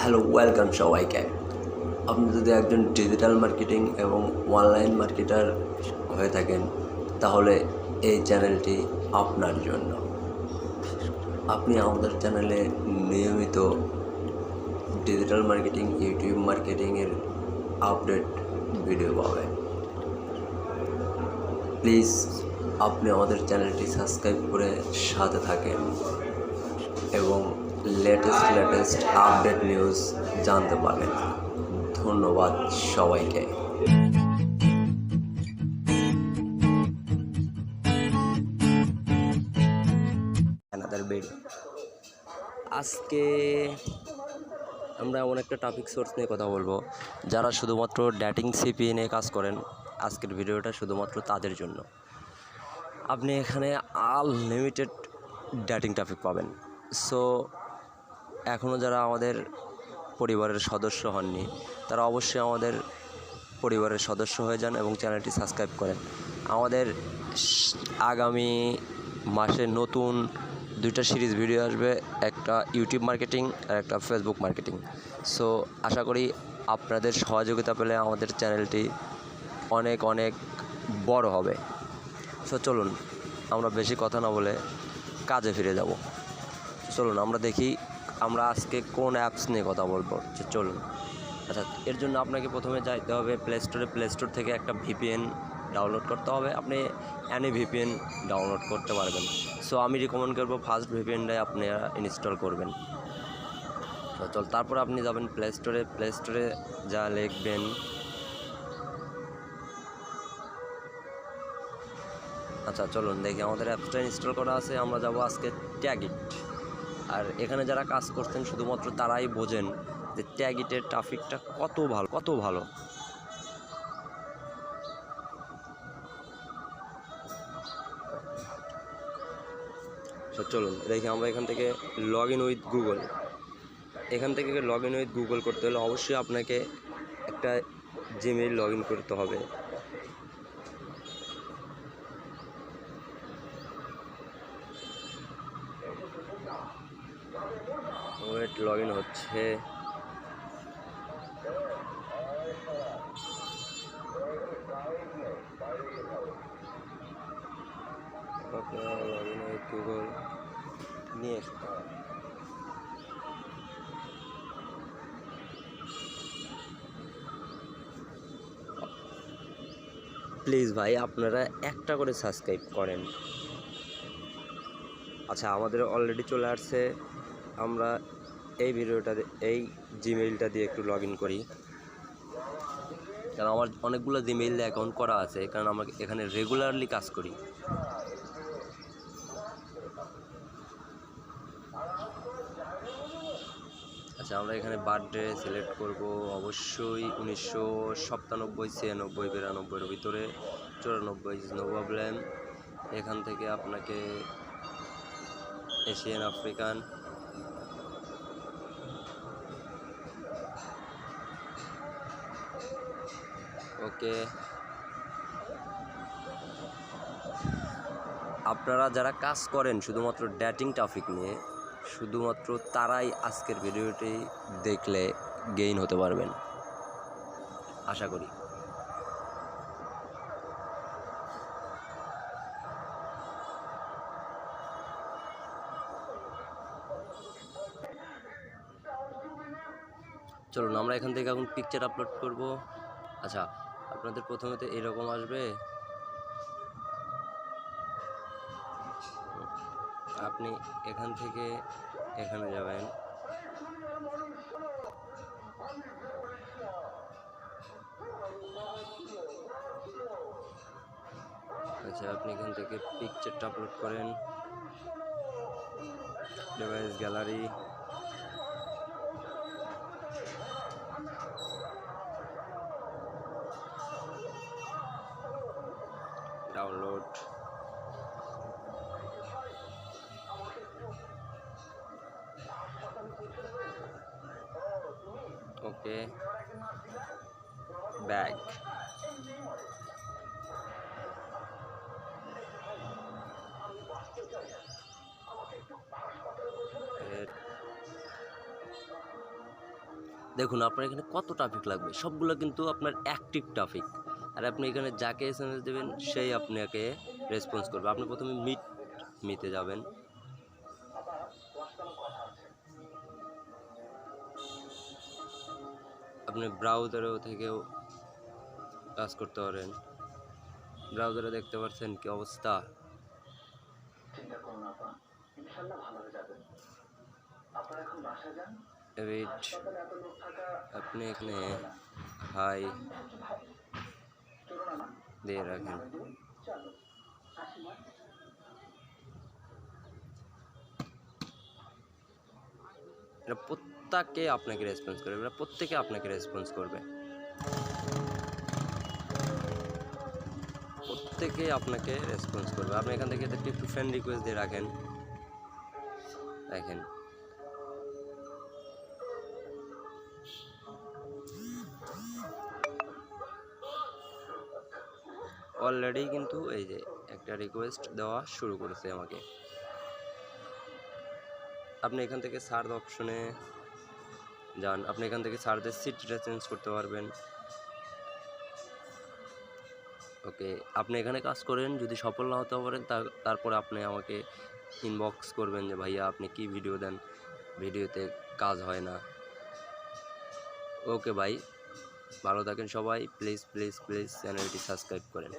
Hello welcome সবাইকে। আপনি যদি একজন ডিজিটাল মার্কেটিং এবং অনলাইন মার্কেটার হয়ে থাকেন তাহলে এই চ্যানেলটি আপনার জন্য। আপনি আমাদের চ্যানেলে নিয়মিত ডিজিটাল মার্কেটিং, ইউটিউব মার্কেটিংয়ের আপডেট ভিডিও পাবেন। প্লিজ আপনি আমাদের চ্যানেলটি সাবস্ক্রাইব করে সাথে থাকেন এবং লেটেস্ট আপডেট নিউজ জানতে পারেন। ধন্যবাদ সবাইকে। আজকে আমরা এমন একটা টপিক সোর্স নিয়ে কথা বলবো যারা শুধুমাত্র ডেটিং সিপিএ নিয়ে কাজ করেন। আজকের ভিডিওটা শুধুমাত্র তাদের জন্য। আপনি এখানে আনলিমিটেড ডেটিং টপিক পাবেন। সো এখনও যারা আমাদের পরিবারের সদস্য হননি তারা অবশ্যই আমাদের পরিবারের সদস্য হয়ে যান এবং চ্যানেলটি সাবস্ক্রাইব করেন। আমাদের আগামী মাসে নতুন 2টা সিরিজ ভিডিও আসবে, একটা ইউটিউব মার্কেটিং আর একটা ফেসবুক মার্কেটিং। সো আশা করি আপনাদের সহযোগিতা পেলে আমাদের চ্যানেলটি অনেক বড় হবে। সো চলুন আমরা বেশি কথা না বলে কাজে ফিরে যাব। চলুন আমরা দেখি আমরা আজকে কোন অ্যাপস নিয়ে কথা বলবো। চলুন। আচ্ছা, এর জন্য আপনাকে প্রথমে যাইতে হবে প্লে স্টোর থেকে একটা ভিপিএন ডাউনলোড করতে হবে। আপনি অ্যানি ভিপিএন ডাউনলোড করতে পারবেন। সো আমি রিকমেন্ড করবো ফার্স্ট ভিপিএনটাই আপনি ইনস্টল করবেন। তো তারপর আপনি যাবেন প্লে স্টোরে যা লিখবেন, আচ্ছা চলুন দেখি আমাদের অ্যাপসটা ইনস্টল করা আছে। আমরা যাব আজকে ট্যাগিট। আর এখানে যারা কাজ করছেন শুধুমাত্র তারাই বোঝেন যে ট্যাগিটের ট্রাফিকটা কত ভালো। তো চলুন দেখি আমরা এখান থেকে লগ ইন উইথ গুগল করতে হলে অবশ্যই আপনাকে একটা জিমেইল লগ ইন করতে হবে। লগ ইন হচ্ছে। লগ ইন উইথ গুগল নিয়ে প্লিজ ভাই আপনারা একটা করে সাবস্ক্রাইব করেন। আচ্ছা, আমাদের অলরেডি চলে আসছে। আমরা এই জিমেইলটা দিয়ে একটু লগ ইন করি, কারণ আমার অনেকগুলো জিমেইল অ্যাকাউন্ট করা আছে, কারণ আমরা এখানে রেগুলারলি কাজ করি। আচ্ছা, আমরা এখানে বার্থডে সিলেক্ট করব অবশ্যই 1997, 96, 92, ভিতরে 94 নো প্রবলেম। এখান থেকে আপনাকে এশিয়ান, আফ্রিকান, ওকে। আপনারা যারা কাজ করেন শুধুমাত্র ডেটিং টপিক নিয়ে, শুধুমাত্র তারাই আজকের ভিডিওটি দেখলে গেইন হতে পারবেন আশা করি। চলুন আমরা এখান থেকে এখন পিকচার আপলোড করব। আচ্ছা, আপনাদের প্রথমে তো এরকম আসবে। আপনি এখান থেকে এখানে যাবেন। আচ্ছা, আপনি এখান থেকে পিকচারটা আপলোড করেন, ডিভাইস গ্যালারি, ডাউনলোড, ওকে, ব্যাক। দেখুন আপনার এখানে কত ট্রাফিক লাগবে, সবগুলো কিন্তু আপনার অ্যাক্টিভ ট্রাফিক। আর আপনি এখানে যাকে SMS দেবেন সেই আপনাকে রেসপন্স করবে। আপনি প্রথমে মিতে যাবেন, আপনি ব্রাউজারেও থেকেও কাজ করতে পারেন। ব্রাউজারে দেখতে পাচ্ছেন কি অবস্থা। আপনি এখানে হাই দিয়ে রাখেন। এটা প্রত্যেকে আপনাকে রেসপন্স করবে, এটা প্রত্যেকে আপনাকে রেসপন্স করবে, প্রত্যেকে আপনাকে রেসপন্স করবে। আপনি এখান থেকে এদেরকে একটু ফ্রেন্ড রিকোয়েস্ট দিয়ে রাখেন। দেখেন অলরেডি কিন্তু এই যে একটা রিকোয়েস্ট দেওয়া শুরু করেছে আমাকে। আপনি এখান থেকে সার্চ অপশনে যান, আপনি এখান থেকে সার্চের সিটিটা চেঞ্জ করতে পারবেন। ওকে, আপনি এখানে কাজ করেন, যদি সফল না হতে পারেন তারপরে আপনি আমাকে ইনবক্স করবেন যে ভাইয়া আপনি কি ভিডিও দেন, ভিডিওতে কাজ হয় না। ওকে ভাই, ভালো থাকেন সবাই। প্লিজ প্লিজ প্লিজ চ্যানেলটি সাবস্ক্রাইব করেন।